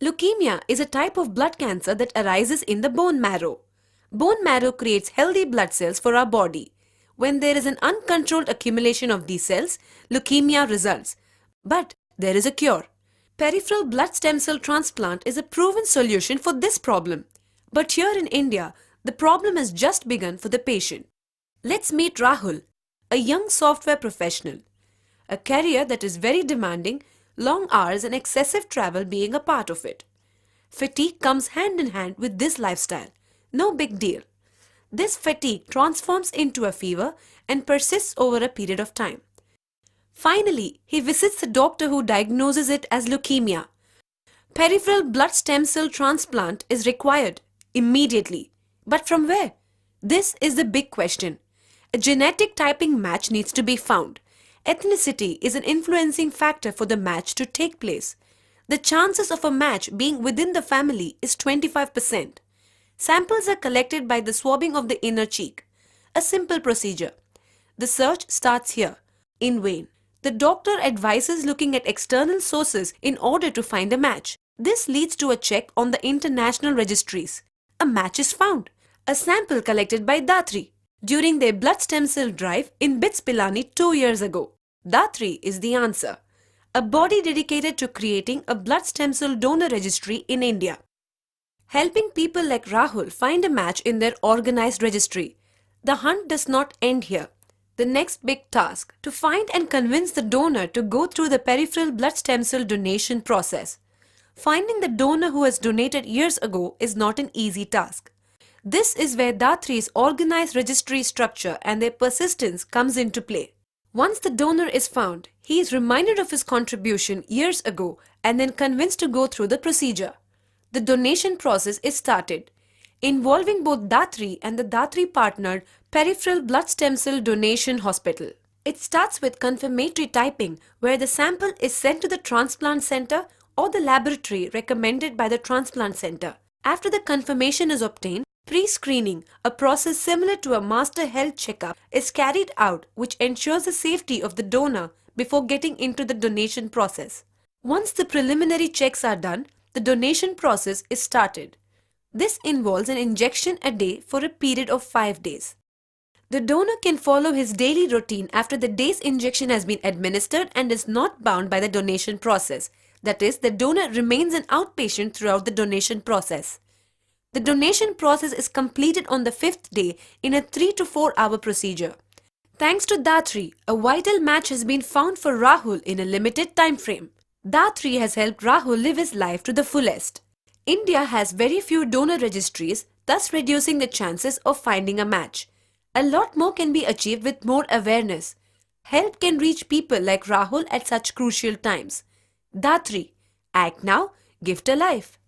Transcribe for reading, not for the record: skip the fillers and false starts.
Leukemia is a type of blood cancer that arises in the bone marrow. Bone marrow creates healthy blood cells for our body. When there is an uncontrolled accumulation of these cells, leukemia results. But there is a cure. Peripheral blood stem cell transplant is a proven solution for this problem. But here in India, the problem has just begun for the patient. Let's meet Rahul, a young software professional. A career that is very demanding, long hours and excessive travel being a part of it. Fatigue comes hand in hand with this lifestyle. No big deal. This fatigue transforms into a fever and persists over a period of time. Finally, he visits the doctor who diagnoses it as leukemia. Peripheral blood stem cell transplant is required immediately. But from where? This is the big question. A genetic typing match needs to be found. Ethnicity is an influencing factor for the match to take place. The chances of a match being within the family is 25%. Samples are collected by the swabbing of the inner cheek. A simple procedure. The search starts here, in vain. The doctor advises looking at external sources in order to find a match. This leads to a check on the international registries. A match is found. A sample collected by Datri during their blood stem cell drive in BITS Pilani 2 years ago. Datri is the answer. A body dedicated to creating a blood stem cell donor registry in India. Helping people like Rahul find a match in their organized registry. The hunt does not end here. The next big task, to find and convince the donor to go through the peripheral blood stem cell donation process. Finding the donor who has donated years ago is not an easy task. This is where Datri's organized registry structure and their persistence comes into play. Once the donor is found, he is reminded of his contribution years ago and then convinced to go through the procedure. The donation process is started, involving both Datri and the Datri partnered Peripheral Blood Stem Cell Donation Hospital. It starts with confirmatory typing, where the sample is sent to the transplant center or the laboratory recommended by the transplant center. After the confirmation is obtained, pre-screening, a process similar to a master health checkup, is carried out which ensures the safety of the donor before getting into the donation process. Once the preliminary checks are done, the donation process is started. This involves an injection a day for a period of 5 days. The donor can follow his daily routine after the day's injection has been administered and is not bound by the donation process. That is, the donor remains an outpatient throughout the donation process. The donation process is completed on the 5th day in a 3 to 4 hour procedure. Thanks to Datri, a vital match has been found for Rahul in a limited time frame. Datri has helped Rahul live his life to the fullest. India has very few donor registries, thus reducing the chances of finding a match. A lot more can be achieved with more awareness. Help can reach people like Rahul at such crucial times. Datri, act now, gift a life.